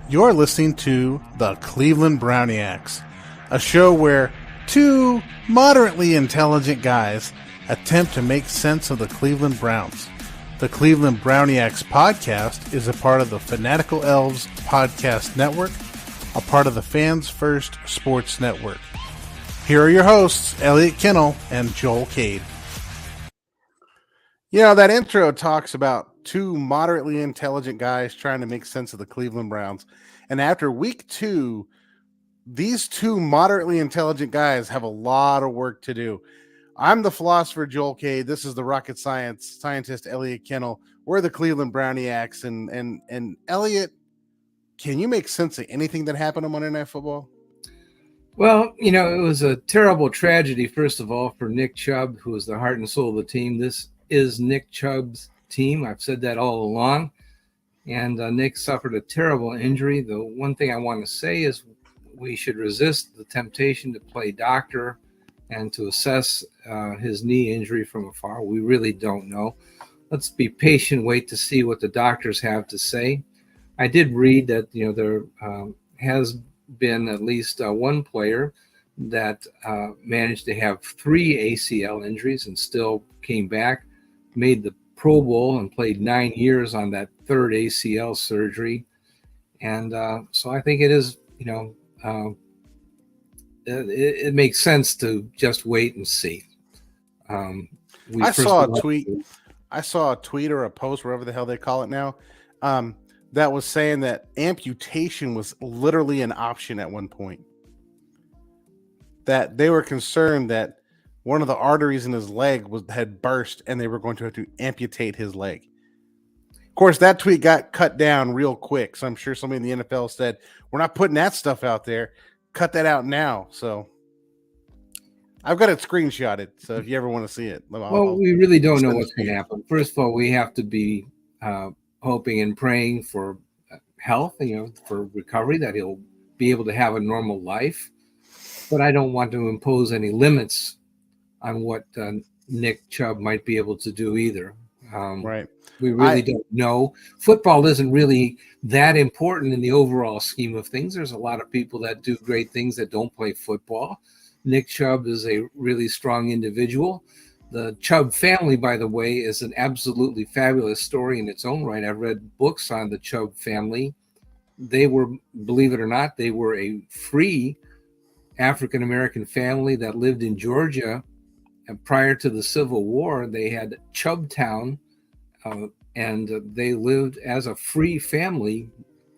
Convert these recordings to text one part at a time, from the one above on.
You're listening to the Cleveland Browniacs, a show where two moderately intelligent guys attempt to make sense of the Cleveland Browns. The Cleveland Browniacs podcast is a part of the Fanatical Elves podcast network, a part of the Fans First Sports Network. Here are your hosts, Elliot Kennel and Joel Cade. You know, that intro talks about two moderately intelligent guys trying to make sense of the Cleveland Browns. And after week 2, these two moderately intelligent guys have a lot of work to do. I'm the philosopher, Joel Cade. This is the rocket scientist, Elliot Kennel. We're the Cleveland Browniacs. And Elliot, can you make sense of anything that happened on Monday Night Football? Well, you know, it was a terrible tragedy, first of all, for Nick Chubb, who is the heart and soul of the team. This is Nick Chubb's team. I've said that all along. And Nick suffered a terrible injury. The one thing I want to say is we should resist the temptation to play doctor and to assess his knee injury from afar. We really don't know. Let's be patient, wait to see what the doctors have to say. I did read that, you know, there has been at least one player that managed to have 3 ACL injuries and still came back, made the Pro Bowl and played 9 years on that 3rd ACL surgery. And so I think it is, you know, it makes sense to just wait and see. I saw a tweet or a post, whatever the hell they call it now, that was saying that amputation was literally an option at one point. That they were concerned that one of the arteries in his leg had burst and they were going to have to amputate his leg. Of course, that tweet got cut down real quick. So I'm sure somebody in the NFL said, we're not putting that stuff out there. Cut that out now. So I've got it screenshotted. So if you ever want to see it. Well, we really don't know what's going to happen. First of all, we have to be hoping and praying for health, you know, for recovery, that he'll be able to have a normal life. But I don't want to impose any limits on what Nick Chubb might be able to do either. Right. We really don't know. Football isn't really that important in the overall scheme of things. There's a lot of people that do great things that don't play football. Nick Chubb is a really strong individual. The Chubb family, by the way, is an absolutely fabulous story in its own right. I've read books on the Chubb family. They were, believe it or not, they were a free African-American family that lived in Georgia. And prior to the Civil War, they had Chubbtown, and they lived as a free family,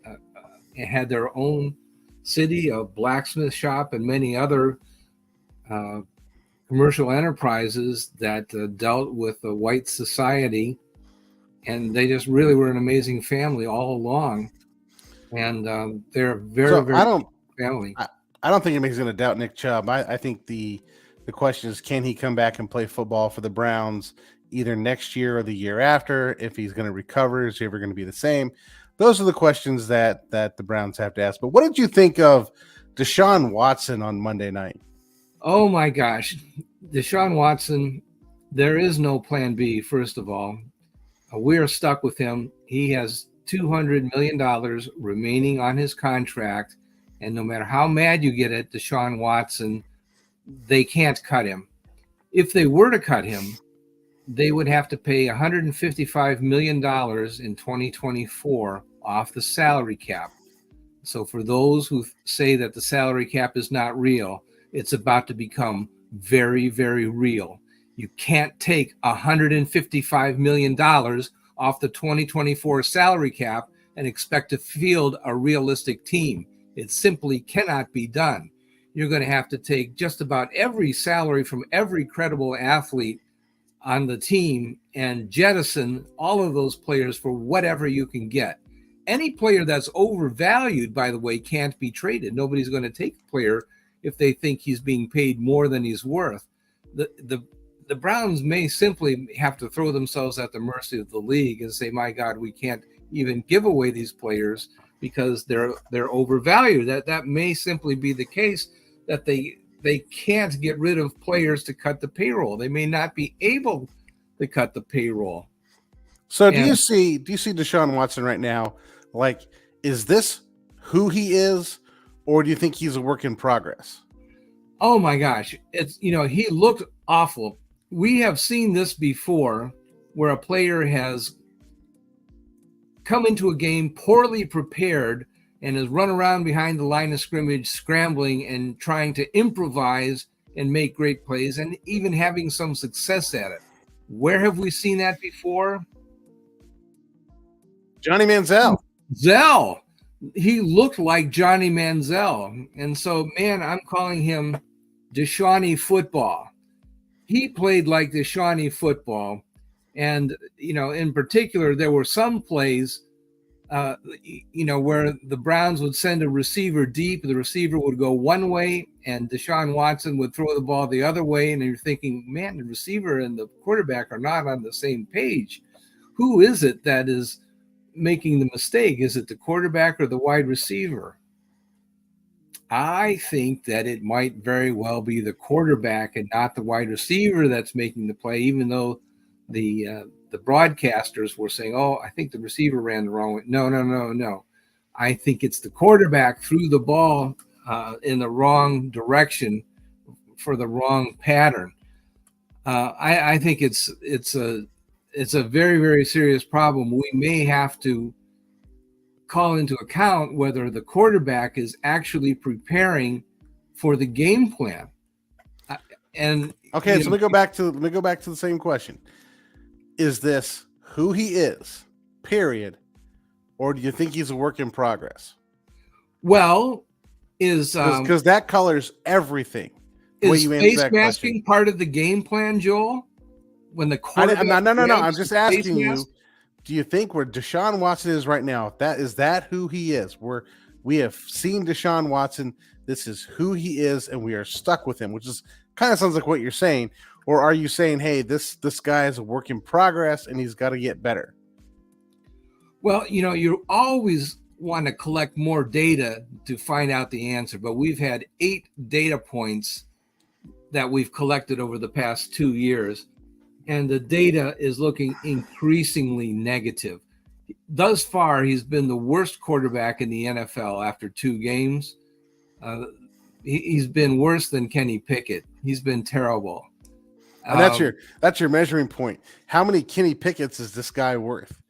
and had their own city, a blacksmith shop, and many other commercial enterprises that dealt with the white society. And they just really were an amazing family all along. And they're very family. I don't think anybody's going to doubt Nick Chubb. I think the question is, can he come back and play football for the Browns either next year or the year after? If he's going to recover, is he ever going to be the same? Those are the questions that the Browns have to ask. But what did you think of Deshaun Watson on Monday night? Oh, my gosh. Deshaun Watson, there is no plan B, first of all. We are stuck with him. He has $200 million remaining on his contract. And no matter how mad you get at Deshaun Watson, they can't cut him. If they were to cut him, they would have to pay $155 million in 2024 off the salary cap. So for those who say that the salary cap is not real, it's about to become very, very real. You can't take $155 million off the 2024 salary cap and expect to field a realistic team. It simply cannot be done. You're going to have to take just about every salary from every credible athlete on the team and jettison all of those players for whatever you can get. Any player that's overvalued, by the way, can't be traded. Nobody's going to take a player if they think he's being paid more than he's worth. The Browns may simply have to throw themselves at the mercy of the league and say, my God, we can't even give away these players because they're overvalued. That may simply be the case, that they can't get rid of players to cut the payroll. They may not be able to cut the payroll. So do you see Deshaun Watson right now? Like, is this who he is, or do you think he's a work in progress? Oh my gosh. It's, he looked awful. We have seen this before where a player has come into a game poorly prepared and has run around behind the line of scrimmage, scrambling and trying to improvise and make great plays and even having some success at it. Where have we seen that before? Johnny Manziel. Zell. He looked like Johnny Manziel. And so, man, I'm calling him Deshawnee football. He played like Deshawnee football. And, in particular, there were some plays, where the Browns would send a receiver deep. The receiver would go one way and Deshaun Watson would throw the ball the other way. And you're thinking, man, the receiver and the quarterback are not on the same page. Who is it that is making the mistake? Is it the quarterback or the wide receiver? I think that it might very well be the quarterback and not the wide receiver that's making the play, even though the broadcasters were saying, oh, I think the receiver ran the wrong way. No. I think it's the quarterback threw the ball in the wrong direction for the wrong pattern. I think it's a very, very serious problem. We may have to call into account whether the quarterback is actually preparing for the game plan. So let me go back to the same question. Is this who he is, period, or do you think he's a work in progress? Well, because that colors everything. Is face masking part of the game plan, Joel? When the quarterback no. I'm just asking you. Do you think where Deshaun Watson is right now, is that who he is? We have seen Deshaun Watson. This is who he is, and we are stuck with him, which is kind of sounds like what you're saying. Or are you saying, hey, this guy is a work in progress and he's got to get better? Well, you always want to collect more data to find out the answer, but we've had 8 data points that we've collected over the past 2 years, and the data is looking increasingly negative. Thus far, he's been the worst quarterback in the NFL after 2 games. He's been worse than Kenny Pickett. He's been terrible. And that's your measuring point. How many Kenny Pickett's is this guy worth?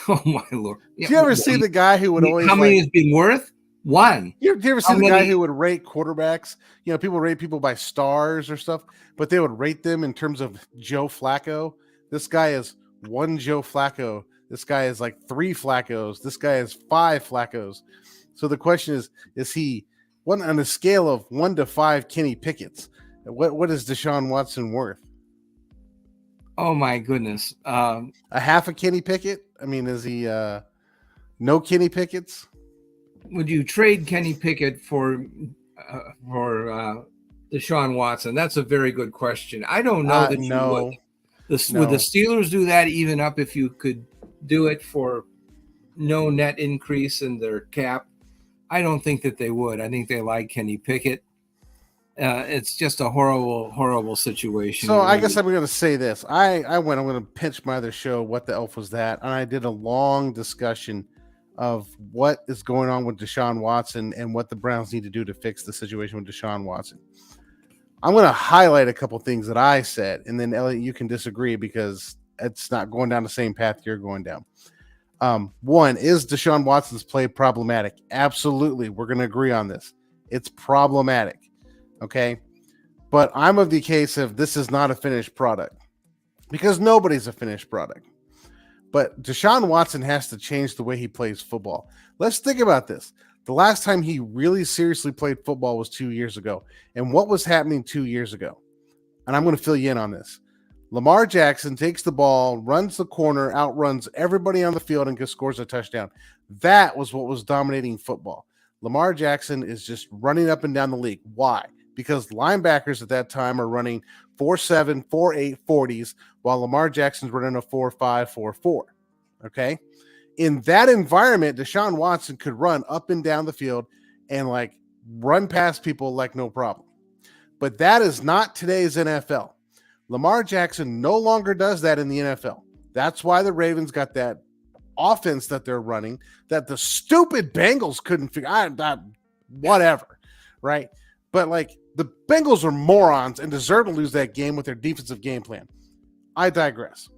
Oh my Lord! Do you ever see the guy who would always? How many is being worth? 1. Do you ever see the guy who would rate quarterbacks? People rate people by stars or stuff, but they would rate them in terms of Joe Flacco. This guy is 1 Joe Flacco. This guy is like 3 Flaccos. This guy is 5 Flaccos. So the question is he one on a scale of 1 to 5 Kenny Pickett's? What is Deshaun Watson worth? Oh my goodness! A half a Kenny Pickett? I mean, is he no Kenny Pickett's? Would you trade Kenny Pickett for Deshaun Watson? That's a very good question. I don't know that you would. Would the Steelers do that even up if you could do it for no net increase in their cap? I don't think that they would. I think they like Kenny Pickett. It's just a horrible, horrible situation. So I guess I'm going to say this. I'm going to pitch my other show, What the Elf Was That? And I did a long discussion of what is going on with Deshaun Watson and what the Browns need to do to fix the situation with Deshaun Watson. I'm going to highlight a couple things that I said, and then Elliot, you can disagree because it's not going down the same path you're going down. One, is Deshaun Watson's play problematic? Absolutely. We're going to agree on this. It's problematic. Okay. But I'm of the case of this is not a finished product because nobody's a finished product. But Deshaun Watson has to change the way he plays football. Let's think about this. The last time he really seriously played football was 2 years ago. And what was happening 2 years ago? And I'm going to fill you in on this. Lamar Jackson takes the ball, runs the corner, outruns everybody on the field, and scores a touchdown. That was what was dominating football. Lamar Jackson is just running up and down the league. Why? Because linebackers at that time are running 4.7, 4.8, 40s, while Lamar Jackson's running a 4.5, 4.4. Okay? In that environment, Deshaun Watson could run up and down the field and run past people like no problem. But that is not today's NFL. Lamar Jackson no longer does that in the NFL. That's why the Ravens got that offense that they're running that the stupid Bengals couldn't figure out. Whatever, right? But like the Bengals are morons and deserve to lose that game with their defensive game plan. I digress.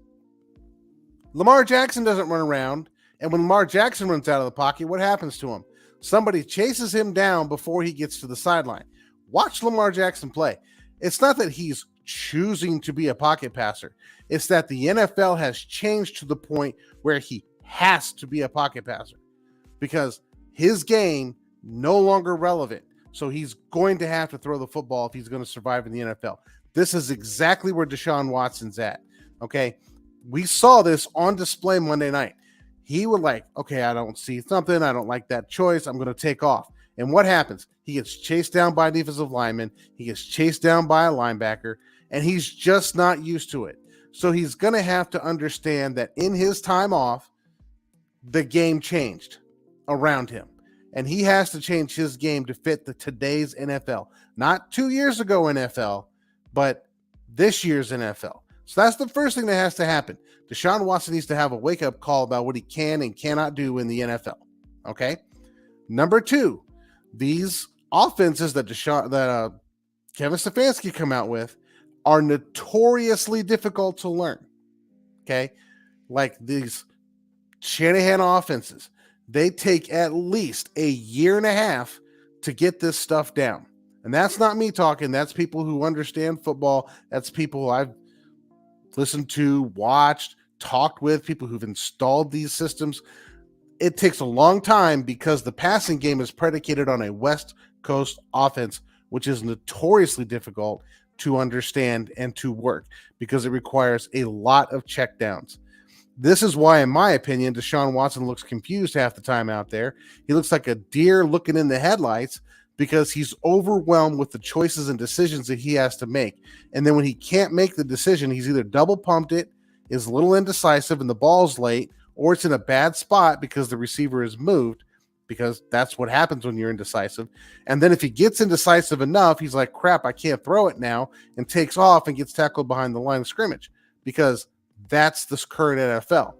Lamar Jackson doesn't run around, and when Lamar Jackson runs out of the pocket, what happens to him? Somebody chases him down before he gets to the sideline. Watch Lamar Jackson play. It's not that he's choosing to be a pocket passer. It's that the NFL has changed to the point where he has to be a pocket passer because his game no longer relevant. So he's going to have to throw the football if he's going to survive in the NFL. This is exactly where Deshaun Watson's at. Okay. We saw this on display Monday night. He would like, okay, I don't see something. I don't like that choice. I'm going to take off. And what happens? He gets chased down by a defensive lineman. He gets chased down by a linebacker, and he's just not used to it. So he's going to have to understand that in his time off, the game changed around him. And he has to change his game to fit today's NFL. Not 2 years ago NFL, but this year's NFL. So that's the first thing that has to happen. Deshaun Watson needs to have a wake-up call about what he can and cannot do in the NFL. Okay? Number two, these offenses that Kevin Stefanski come out with are notoriously difficult to learn. Okay? Like these Shanahan offenses, they take at least a year and a half to get this stuff down. And that's not me talking. That's people who understand football. That's people who I've listened to, watched, talked with, people who've installed these systems. It takes a long time because the passing game is predicated on a West Coast offense, which is notoriously difficult to understand and to work because it requires a lot of checkdowns. This is why, in my opinion, Deshaun Watson looks confused half the time out there. He looks like a deer looking in the headlights because he's overwhelmed with the choices and decisions that he has to make. And then when he can't make the decision, he's either double pumped it, is a little indecisive, and the ball's late, or it's in a bad spot because the receiver is moved, because that's what happens when you're indecisive. And then if he gets indecisive enough, he's like, crap, I can't throw it now, and takes off and gets tackled behind the line of scrimmage because that's the current NFL.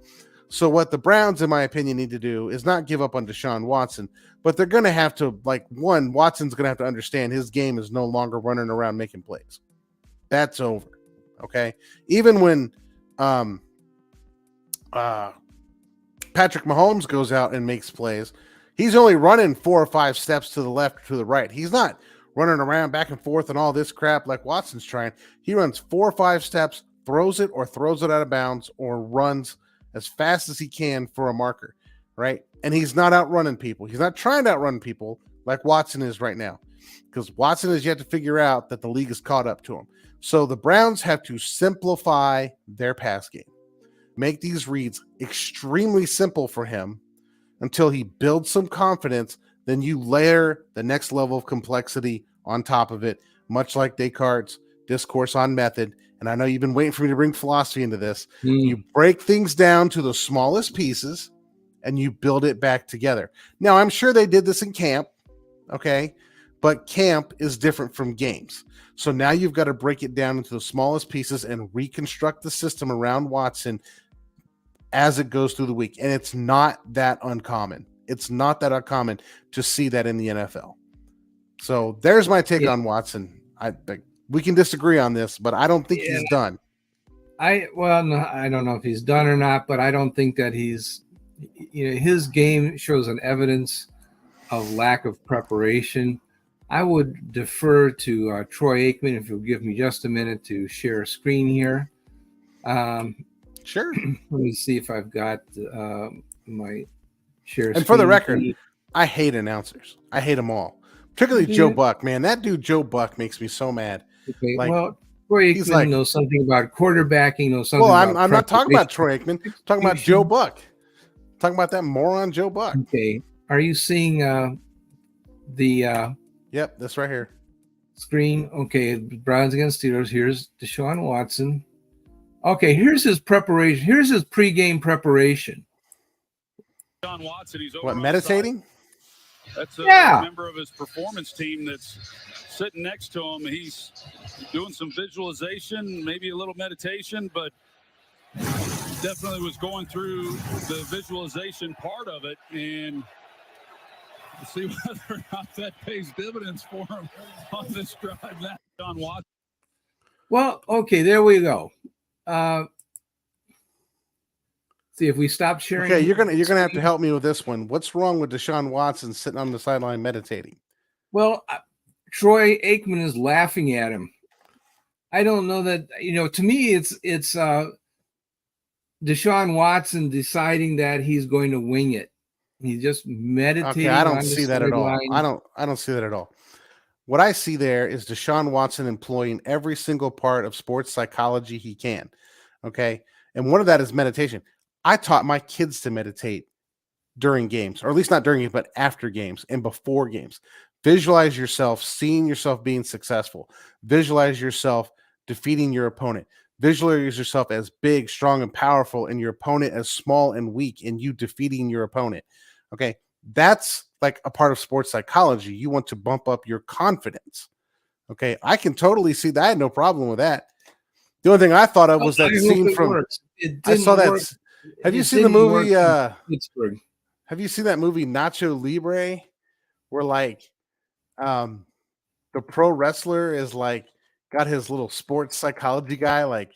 So what the Browns, in my opinion, need to do is not give up on Deshaun Watson, but they're going to have to, Watson's going to have to understand his game is no longer running around making plays. That's over. Okay. Even when Patrick Mahomes goes out and makes plays, he's only running 4 or 5 steps to the left or to the right. He's not running around back and forth and all this crap like Watson's trying. He runs 4 or 5 steps, throws it out of bounds, or runs as fast as he can for a marker, right? And he's not outrunning people. He's not trying to outrun people like Watson is right now, because Watson has yet to figure out that the league is caught up to him. So the Browns have to simplify their pass game, make these reads extremely simple for him until he builds some confidence. Then you layer the next level of complexity on top of it, much like Descartes' discourse on method. And I know you've been waiting for me to bring philosophy into this. You break things down to the smallest pieces and you build it back together. Now, I'm sure they did this in camp, okay? But camp is different from games. So now you've got to break it down into the smallest pieces and reconstruct the system around Watson as it goes through the week. And it's not that uncommon. It's not that uncommon to see that in the NFL. So there's my take on Watson. We can disagree on this, but I don't think he's done. I don't know if he's done or not, but I don't think that he's, his game shows an evidence of lack of preparation. I would defer to Troy Aikman, if you'll give me just a minute to share a screen here. Sure. Let me see if I've got my share screen. And for the record, I hate announcers. I hate them all, particularly Joe Buck, man. That dude, Joe Buck, makes me so mad. Okay, Troy Aikman knows something about quarterbacking, knows something about I'm not talking about Troy Aikman. I'm talking about Joe Buck. I'm talking about that moron Joe Buck. Okay. Are you seeing the Yep, this right here. Screen? Okay, Browns against Steelers. Here's Deshaun Watson. Okay, here's his preparation. Here's his pregame preparation. Deshaun Watson, he's over what, meditating? That's a member of his performance team that's sitting next to him. He's doing some visualization, maybe a little meditation, but definitely was going through the visualization part of it, and to see whether or not that pays dividends for him on this drive. Now, John Watson. Well, okay, there we go. See if we stop sharing. Okay, you're gonna have to help me with this one. What's wrong with Deshaun Watson sitting on the sideline meditating? Well, Troy Aikman is laughing at him. I don't know that, to me, it's Deshaun Watson deciding that he's going to wing it. He's just meditating. Okay, I don't see that at all. I don't see that at all. What I see there is Deshaun Watson employing every single part of sports psychology he can. Okay. And one of that is meditation. I taught my kids to meditate during games, or at least not during games, but after games and before games. Visualize yourself, seeing yourself being successful. Visualize yourself defeating your opponent. Visualize yourself as big, strong, and powerful, and your opponent as small and weak, and you defeating your opponent. Okay. That's like a part of sports psychology. You want to bump up your confidence. Okay. I can totally see that. I had no problem with that. The only thing I thought of was that scene from, I saw that. Have you seen the movie? Pittsburgh. Have you seen that movie Nacho Libre, where like the pro wrestler is like got his little sports psychology guy, like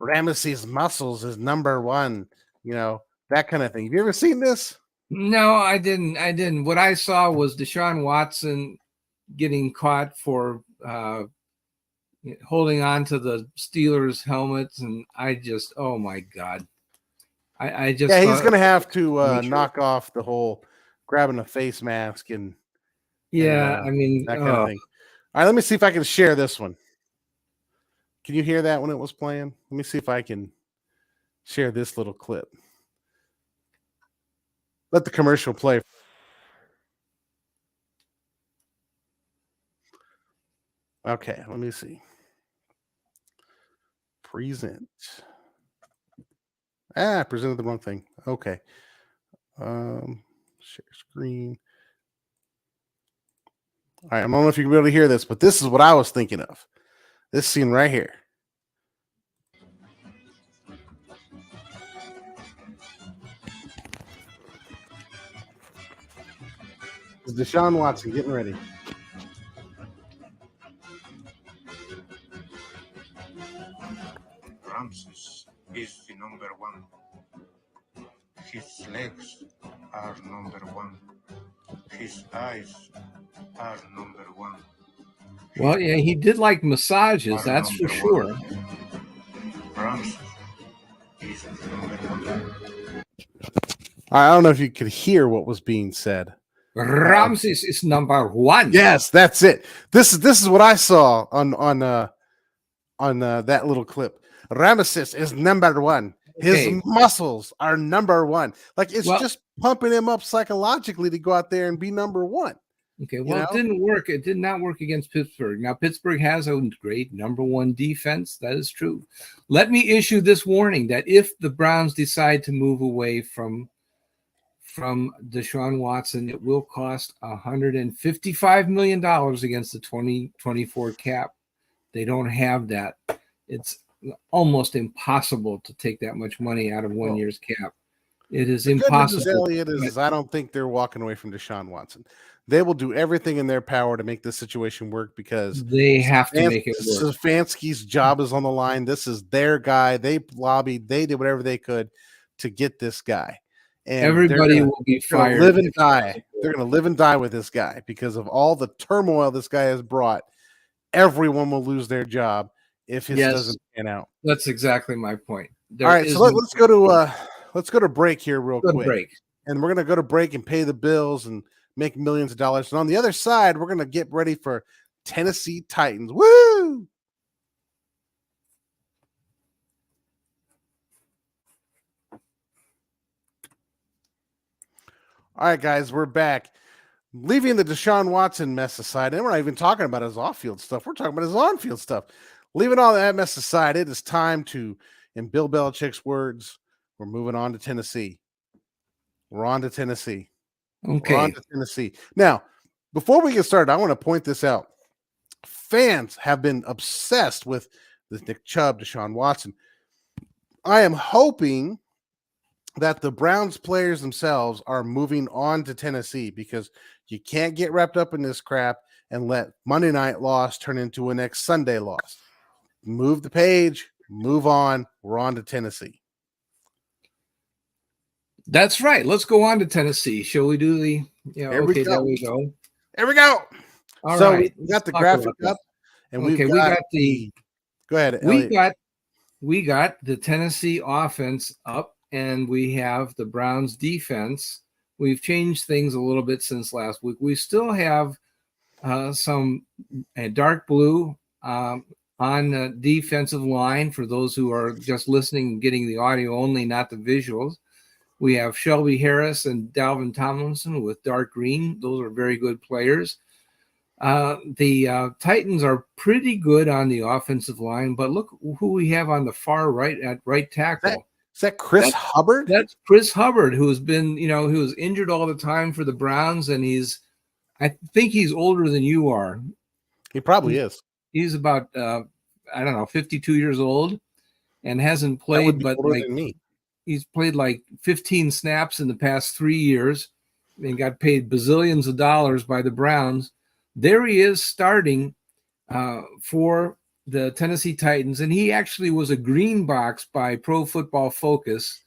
Ramesses muscles is number one, that kind of thing. Have you ever seen this? No, I didn't. What I saw was Deshaun Watson getting caught for holding on to the Steelers helmets, and I just, oh my God. I just he's going to have to knock off the whole grabbing a face mask and I mean that kind of thing. All right, let me see if I can share this one. Can you hear that when it was playing? Let me see if I can share this little clip. Let the commercial play. Okay, let me see. Present. I presented the wrong thing. Okay. Share screen. All right, I don't know if you can be able to hear this, but this is what I was thinking of. This scene right here. This is Deshaun Watson getting ready. Ramses is the number one. His legs are number one. His eyes are number one. Well, yeah, he did like massages, that's for sure. Ramses is number one. I don't know if you could hear what was being said. Ramses is number one. Yes, that's it. This is what I saw on that little clip. Ramesses is number one. His muscles are number one. Like it's just pumping him up psychologically to go out there and be number one. Okay, well, it didn't work. It did not work against Pittsburgh. Now, Pittsburgh has a great number one defense. That is true. Let me issue this warning that if the Browns decide to move away from Deshaun Watson, it will cost $155 million against the 2024 cap. They don't have that. It's almost impossible to take that much money out of 1 year's cap. It is impossible. Good news, Elliot, is I don't think they're walking away from Deshaun Watson. They will do everything in their power to make this situation work because they have to make it work. Stefanski's job is on the line. This is their guy. They lobbied. They did whatever they could to get this guy. And everybody will be fired. Live and die. They're going to live and die with this guy because of all the turmoil this guy has brought. Everyone will lose their job if his doesn't pan out. That's exactly my point. All right, so let's go to break here real quick. And we're going to go to break and pay the bills and make millions of dollars. And on the other side, we're going to get ready for Tennessee Titans. Woo! All right, guys, we're back. Leaving the Deshaun Watson mess aside, and we're not even talking about his off-field stuff. We're talking about his on-field stuff. Leaving all that mess aside, it is time to, in Bill Belichick's words, we're moving on to Tennessee. We're on to Tennessee. Okay. We're on to Tennessee. Now, before we get started, I want to point this out. Fans have been obsessed with this Nick Chubb, Deshaun Watson. I am hoping that the Browns players themselves are moving on to Tennessee, because you can't get wrapped up in this crap and let Monday night loss turn into a next Sunday loss. Move the page, move on. We're on to Tennessee. That's right. Let's go on to Tennessee. Shall we do the? Yeah. Here we Okay. go. There we go. Here we go. All so right. we got the Talk graphic about that. up, and Okay, we got the. Go ahead, Elliot. We got the Tennessee offense up, and we have the Browns defense. We've changed things a little bit since last week. We still have some dark blue on the defensive line for those who are just listening and getting the audio only, not the visuals. We have Shelby Harris and Dalvin Tomlinson with dark green. Those are very good players. The Titans are pretty good on the offensive line, but look who we have on the far right at right tackle. Is that Chris Hubbard? That's Chris Hubbard, who has been, who was injured all the time for the Browns, and I think he's older than you are. He probably is. He's about, 52 years old, and hasn't played, but older than me. He's played like 15 snaps in the past 3 years and got paid bazillions of dollars by the Browns. There he is starting for the Tennessee Titans, and he actually was a green box by Pro Football Focus.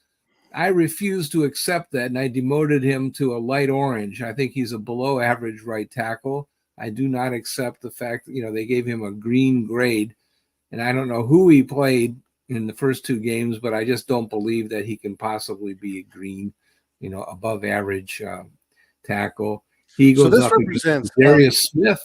I refused to accept that, and I demoted him to a light orange. I think he's a below average right tackle. I do not accept the fact that, they gave him a green grade, and I don't know who he played in the first two games, but I just don't believe that he can possibly be a green, above average tackle. He goes this up represents Darius Smith.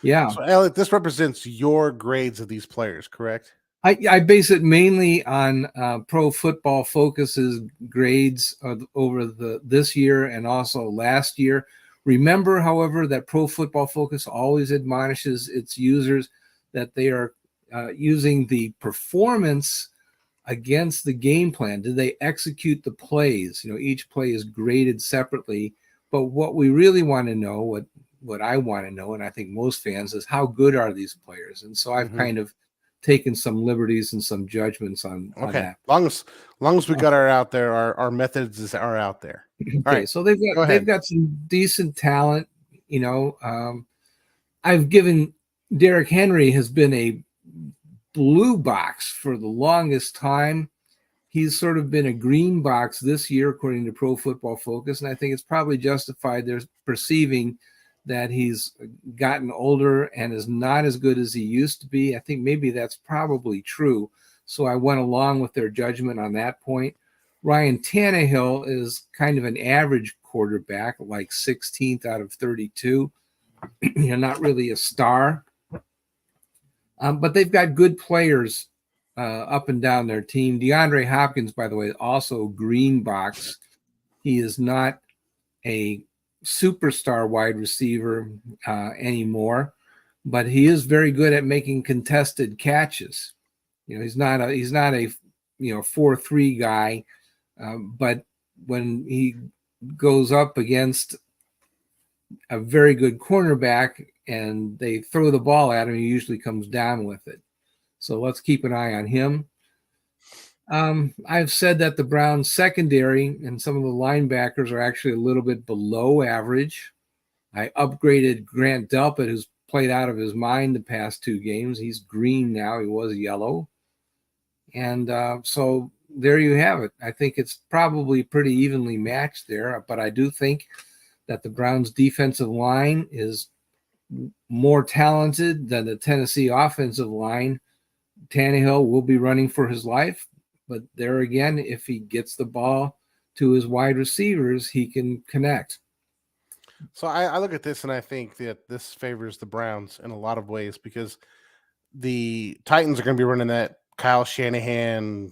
Yeah. So, Elliot, this represents your grades of these players, correct? I base it mainly on Pro Football Focus's grades over this year and also last year. Remember, however, that Pro Football Focus always admonishes its users that they are using the performance against the game plan. Did they execute the plays? Each play is graded separately. But what we really want to know, what I want to know, and I think most fans, is how good are these players? And so I've kind of taken some liberties and some judgments on that. Long as we got our methods are out there. Okay, right. So they've got some decent talent. I've given Derrick Henry has been a blue box for the longest time. He's sort of been a green box this year, according to Pro Football Focus, and I think it's probably justified. They're perceiving that he's gotten older and is not as good as he used to be. I think maybe that's probably true. So I went along with their judgment on that point. Ryan Tannehill is kind of an average quarterback, like 16th out of 32. Not really a star. But they've got good players up and down their team. DeAndre Hopkins, by the way, also green box. He is not a superstar wide receiver anymore, but he is very good at making contested catches. He's not a 4-3 guy, but when he goes up against a very good cornerback and they throw the ball at him, he usually comes down with it. So let's keep an eye on him. I've said that the Browns secondary and some of the linebackers are actually a little bit below average. I upgraded Grant Delpit, who's played out of his mind the past two games. He's green now. He was yellow. And so there you have it. I think it's probably pretty evenly matched there, but I do think that the Browns defensive line is more talented than the Tennessee offensive line. Tannehill will be running for his life, but there again, if he gets the ball to his wide receivers, he can connect. So I look at this and I think that this favors the Browns in a lot of ways, because the Titans are going to be running that Kyle Shanahan,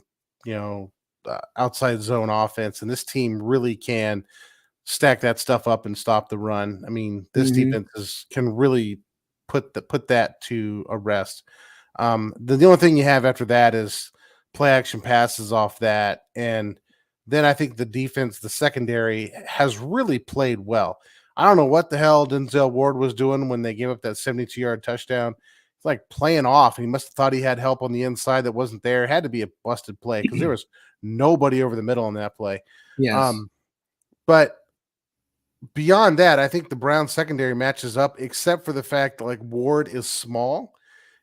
outside zone offense, and this team really can stack that stuff up and stop the run. I mean, this defense can really put that to a rest. The only thing you have after that is play action passes off that, and then I think the defense, the secondary, has really played well. I don't know what the hell Denzel Ward was doing when they gave up that 72-yard touchdown. it's like playing off. He must have thought he had help on the inside that wasn't there. It had to be a busted play because there was nobody over the middle on that play. Yes. But beyond that, I think the Browns secondary matches up, except for the fact that like Ward is small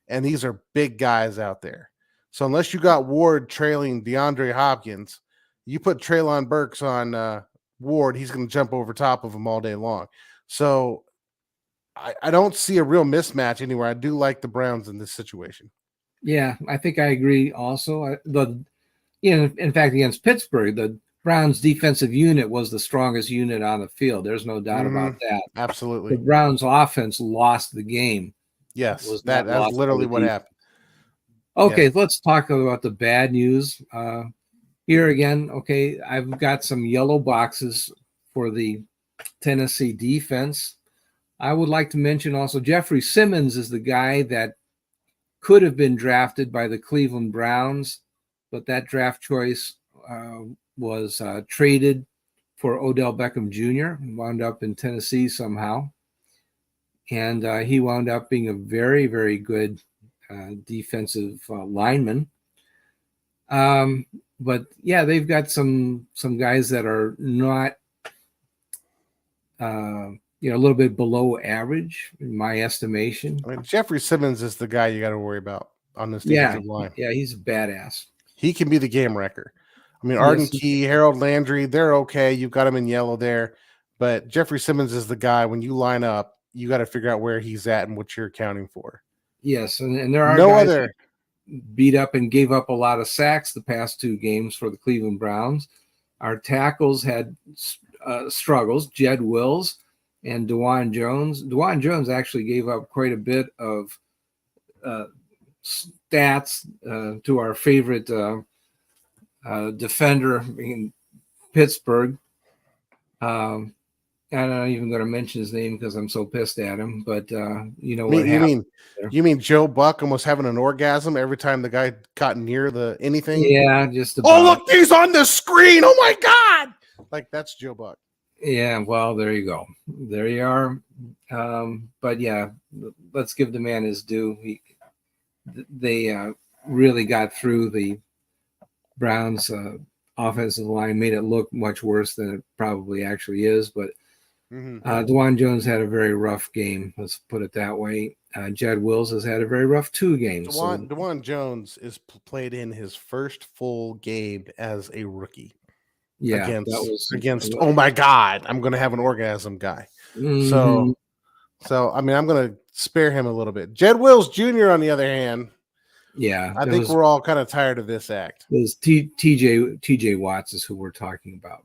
and these are big guys out there. So unless you got Ward trailing DeAndre Hopkins, you put Treylon Burks on Ward, he's going to jump over top of him all day long. So I don't see a real mismatch anywhere. I do like the Browns in this situation. Yeah, I think I agree also. In fact, against Pittsburgh, the Browns defensive unit was the strongest unit on the field. There's no doubt about that. Absolutely. The Browns offense lost the game. Yes, that's literally what happened. Okay, yes. Let's talk about the bad news. Here again, okay, I've got some yellow boxes for the Tennessee defense. I would like to mention also Jeffrey Simmons is the guy that could have been drafted by the Cleveland Browns, but that draft choice was traded for Odell Beckham Jr. Wound up in Tennessee somehow. And he wound up being a very, very good defensive lineman. But yeah, they've got some guys that are not, a little bit below average in my estimation. I mean, Jeffrey Simmons is the guy you got to worry about on this defensive line. Yeah, he's a badass. He can be the game wrecker. I mean, Arden Key, Harold Landry, they're okay. You've got them in yellow there. But Jeffrey Simmons is the guy, when you line up, you got to figure out where he's at and what you're accounting for. Yes, and there are no guys other beat up and gave up a lot of sacks the past two games for the Cleveland Browns. Our tackles had struggles. Jed Wills and DeJuan Jones. DeJuan Jones actually gave up quite a bit of stats to our favorite defender in Pittsburgh. I'm not even going to mention his name because I'm so pissed at him. But you mean Joe Buck almost having an orgasm every time the guy got near the anything? Yeah, just about. Oh, look, he's on the screen. Oh my God! Like that's Joe Buck. Yeah, well, there you go. There you are. But yeah, let's give the man his due. They really got through the Browns' offensive line, made it look much worse than it probably actually is. But DeJuan Jones had a very rough game. Let's put it that way. Jed Wills has had a very rough 2 games. DeJuan Jones is played in his first full game as a rookie. Yeah, against oh my God, I'm going to have an orgasm guy. So I mean, I'm going to spare him a little bit. Jed Wills Jr. on the other hand, yeah, I think we're all kind of tired of this act. It was TJ Watts is who we're talking about.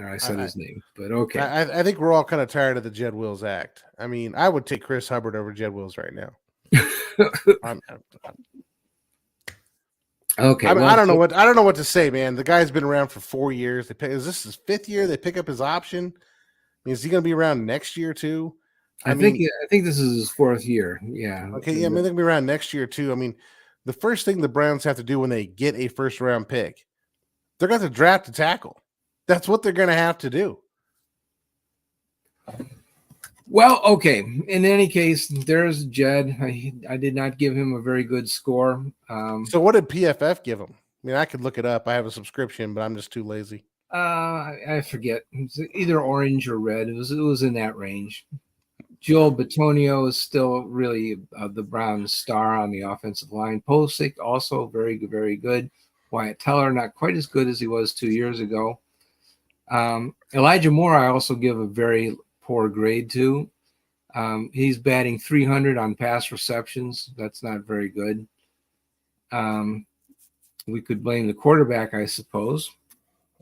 I said his name, but okay. I think we're all kind of tired of the Jed Wills act. I mean, I would take Chris Hubbard over Jed Wills right now. Okay, I don't know what to say, man. The guy's been around for 4 years. Is this his 5th year? They pick up his option. I mean, is he going to be around next year too? I think this is his 4th year. Yeah. Okay. Yeah. I mean, they're going to be around next year too. I mean, the first thing the Browns have to do when they get a first round pick, they're going to draft a tackle. That's what they're going to have to do. Well, okay. In any case, there's Jed. I did not give him a very good score. So what did PFF give him? I mean, I could look it up. I have a subscription, but I'm just too lazy. I forget. It's either orange or red. It was in that range. Joel Bitonio is still really the Browns' star on the offensive line. Posick also very good, very good. Wyatt Teller not quite as good as he was 2 years ago. Elijah Moore I also give a very poor grade to. He's batting 300 on pass receptions. That's not very good. We could blame the quarterback, I suppose.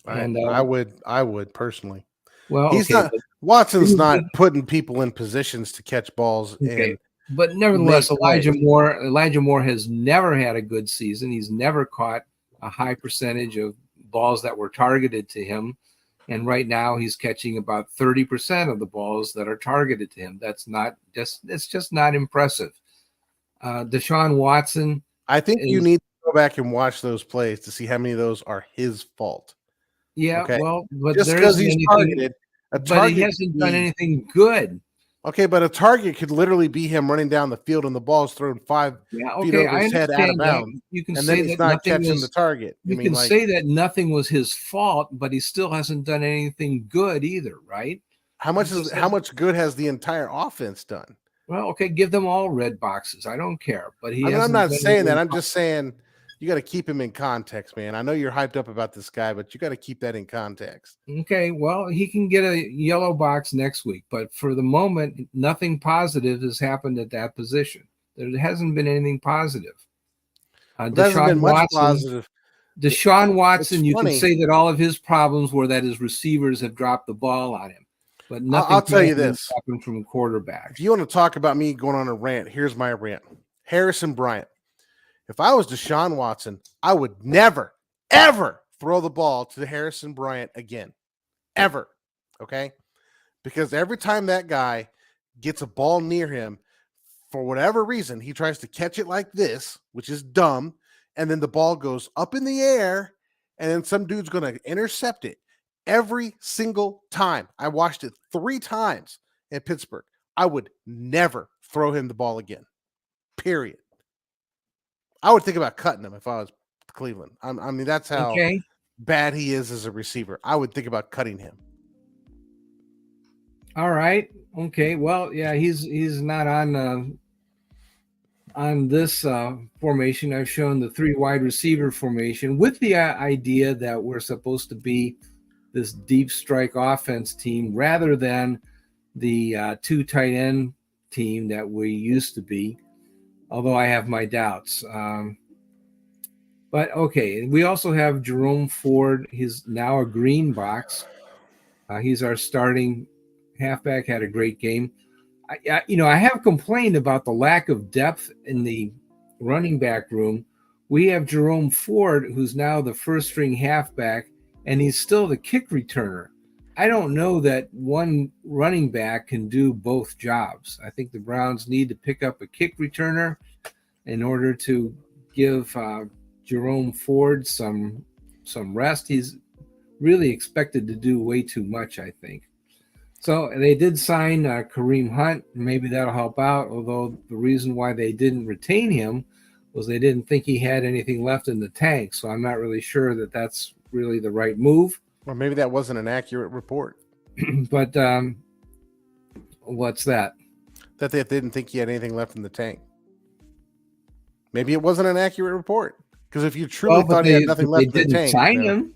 And I would personally. Well, he's not. Watson's not putting people in positions to catch balls. Okay. But nevertheless, Elijah Moore has never had a good season. He's never caught a high percentage of balls that were targeted to him. And right now he's catching about 30% of the balls that are targeted to him. It's just not impressive. Deshaun Watson. I think you need to go back and watch those plays to see how many of those are his fault. Yeah, okay? Well, but just because he's targeted. But he hasn't done anything good. Okay, but a target could literally be him running down the field and the ball's thrown 5 feet Okay, over I his head out of understand that. bounds, You can and then say he's that not nothing catching the was. target. I You mean, can like, say that nothing was his fault, but he still hasn't done anything good either, right? how He much just is how has. much good has the entire offense done? Well, okay, give them all red boxes. I don't care, but he I mean, I'm hasn't not done saying that. anything. I'm just saying you got to keep him in context, man. I know you're hyped up about this guy, but you got to keep that in context. Okay, well, he can get a yellow box next week, but for the moment, nothing positive has happened at that position. There hasn't been anything positive. There hasn't been much positive. Deshaun It's Watson, you can funny. say that all of his problems were that his receivers have dropped the ball on him, but I'll nothing tell you positive this. happened from a quarterback. If you want to talk about me going on a rant, here's my rant. Harrison Bryant. If I was Deshaun Watson, I would never, ever throw the ball to Harrison Bryant again. Ever. Okay? Because every time that guy gets a ball near him, for whatever reason, he tries to catch it like this, which is dumb, and then the ball goes up in the air, and then some dude's going to intercept it every single time. I watched it 3 times in Pittsburgh. I would never throw him the ball again. Period. I would think about cutting him if I was Cleveland. I mean, that's how Okay. bad he is as a receiver. I would think about cutting him. All right. Okay. Well, yeah, he's not on this formation. I've shown the 3 wide receiver formation with the idea that we're supposed to be this deep strike offense team rather than the 2 tight end team that we used to be. Although I have my doubts. But okay, we also have Jerome Ford. He's now a green box. He's our starting halfback. Had a great game. I have complained about the lack of depth in the running back room. We have Jerome Ford, who's now the first string halfback, and he's still the kick returner. I don't know that one running back can do both jobs. I think the Browns need to pick up a kick returner in order to give Jerome Ford some rest. He's really expected to do way too much, I think. So they did sign Kareem Hunt. Maybe that'll help out, although the reason why they didn't retain him was they didn't think he had anything left in the tank. So I'm not really sure that that's really the right move. Or maybe that wasn't an accurate report. But what's that? That they didn't think he had anything left in the tank. Maybe it wasn't an accurate report. Because if you truly thought he had nothing left in the tank. They didn't sign him.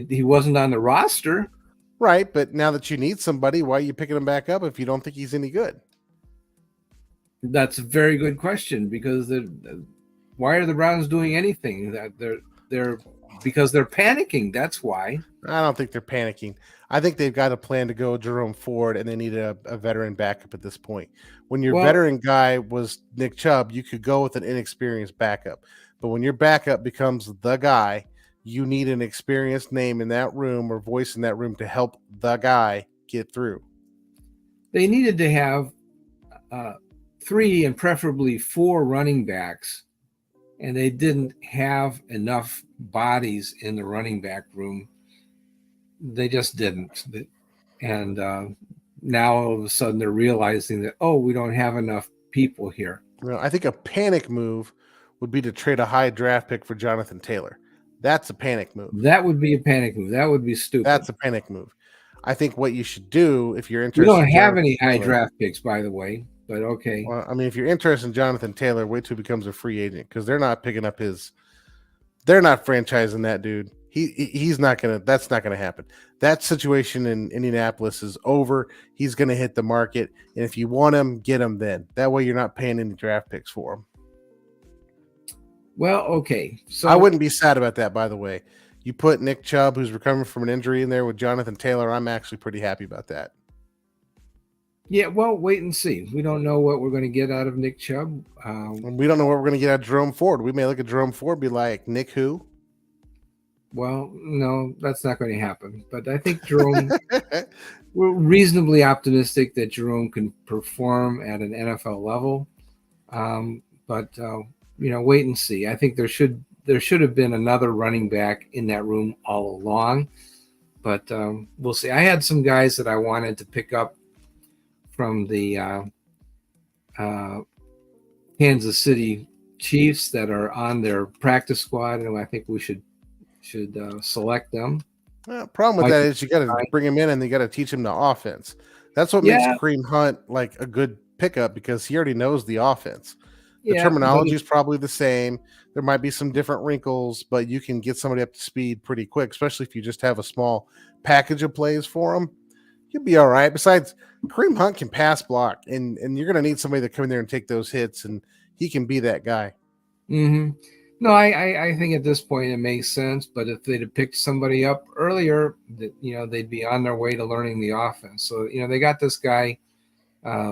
He wasn't on the roster. Right, but now that you need somebody, why are you picking him back up if you don't think he's any good? That's a very good question, because why are the Browns doing anything? That because they're panicking. That's why. I don't think they're panicking. I think they've got a plan to go Jerome Ford, and they need a veteran backup at this point. When your veteran guy was Nick Chubb, you could go with an inexperienced backup. But when your backup becomes the guy, you need an experienced name in that room or voice in that room to help the guy get through. They needed to have 3 and preferably 4 running backs, and they didn't have enough bodies in the running back room. They just didn't. And now all of a sudden they're realizing that, we don't have enough people here. Well, I think a panic move would be to trade a high draft pick for Jonathan Taylor. That's a panic move. That would be a panic move. That would be stupid. That's a panic move. I think what you should do if you're interested. We don't have any high draft picks, by the way, but okay. Well, I mean, if you're interested in Jonathan Taylor, wait till he becomes a free agent, because they're not picking up they're not franchising that dude. He's not gonna. That's not gonna happen. That situation in Indianapolis is over. He's gonna hit the market, and if you want him, get him then. That way, you're not paying any draft picks for him. Well, okay. So I wouldn't be sad about that, by the way. You put Nick Chubb, who's recovering from an injury, in there with Jonathan Taylor. I'm actually pretty happy about that. Yeah, well, wait and see. We don't know what we're going to get out of Nick Chubb. We don't know what we're going to get out of Jerome Ford. We may look at Jerome Ford and be like, Nick who? Well, no, that's not going to happen. But I think Jerome, we're reasonably optimistic that Jerome can perform at an NFL level. But wait and see. I think there should have been another running back in that room all along, but we'll see. I had some guys that I wanted to pick up from the Kansas City Chiefs that are on their practice squad, and I think we should select them. Problem with that is you got to bring him in and you got to teach him the offense. That's what makes Kareem Hunt like a good pickup, because he already knows the offense. The terminology is probably the same. There might be some different wrinkles, but you can get somebody up to speed pretty quick, especially if you just have a small package of plays for them. You'll be all right. Besides, Kareem Hunt can pass block, and you're going to need somebody to come in there and take those hits, and he can be that guy. Mm-hmm. No, I think at this point it makes sense. But if they'd have picked somebody up earlier, they'd be on their way to learning the offense. So, they got this guy,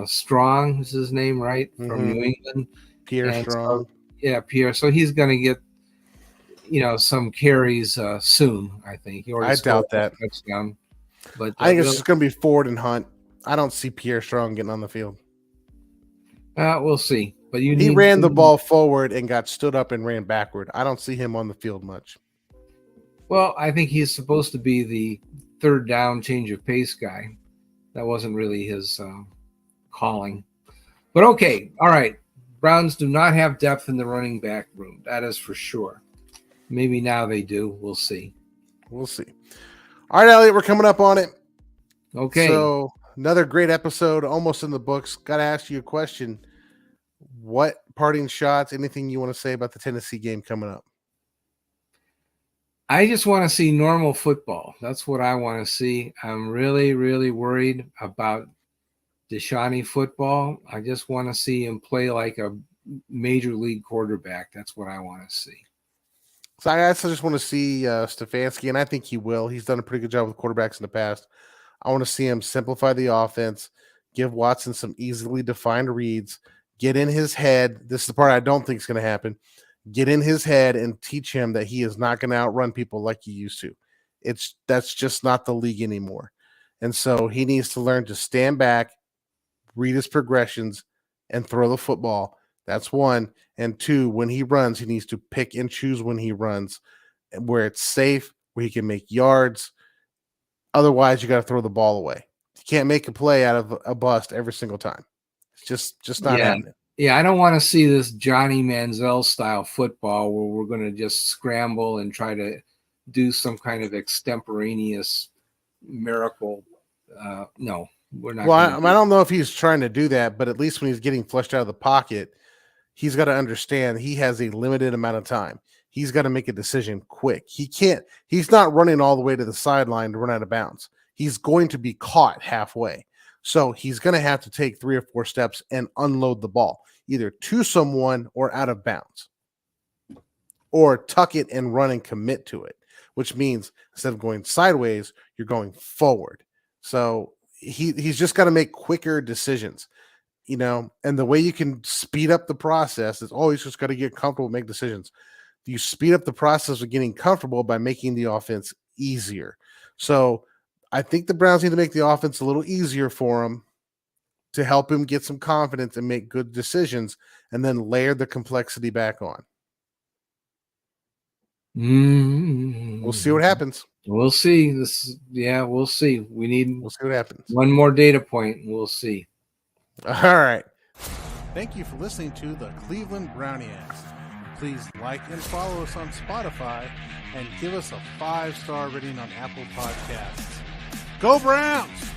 Strong is his name, right? From New England. Pierre Strong. So, Pierre. So he's going to get, some carries soon, I think. I doubt that. Touchdown. But I think it's just going to be Ford and Hunt. I don't see Pierre Strong getting on the field. We'll see. But he ran the ball forward and got stood up and ran backward. I don't see him on the field much. Well, I think he's supposed to be the third down change of pace guy. That wasn't really his calling. But okay, all right. Browns do not have depth in the running back room. That is for sure. Maybe now they do. We'll see. We'll see. All right, Elliot, we're coming up on it. Okay. So another great episode, almost in the books. Got to ask you a question. What parting shots, anything you want to say about the Tennessee game coming up? I just want to see normal football. That's what I want to see. I'm really, really worried about Deshaunee football. I just want to see him play like a major league quarterback. That's what I want to see. So I also just want to see Stefanski, and I think he will. He's done a pretty good job with quarterbacks in the past. I want to see him simplify the offense, give Watson some easily defined reads, get in his head. This is the part I don't think is going to happen. Get in his head and teach him that he is not going to outrun people like he used to. That's just not the league anymore. And so he needs to learn to stand back, read his progressions, and throw the football. That's one. And two, when he runs, he needs to pick and choose when he runs, where it's safe, where he can make yards. Otherwise, you got to throw the ball away. You can't make a play out of a bust every single time. It's just not happening. Yeah, I don't want to see this Johnny Manziel style football where we're going to just scramble and try to do some kind of extemporaneous miracle. No, we're not. Well, I don't know if he's trying to do that, but at least when he's getting flushed out of the pocket, he's got to understand he has a limited amount of time. He's got to make a decision quick. He's not running all the way to the sideline to run out of bounds. He's going to be caught halfway. So he's going to have to take 3 or 4 steps and unload the ball, either to someone or out of bounds, or tuck it and run and commit to it, which means instead of going sideways, you're going forward. So he's just got to make quicker decisions, and the way you can speed up the process is always just got to get comfortable, make decisions. You speed up the process of getting comfortable by making the offense easier. So I think the Browns need to make the offense a little easier for him to help him get some confidence and make good decisions, and then layer the complexity back on. We'll see what happens. We'll see. We'll see. We'll see what happens. One more data point. We'll see. All right. Thank you for listening to the Cleveland Browniacs. Please like and follow us on Spotify and give us a 5-star rating on Apple Podcasts. Go Browns!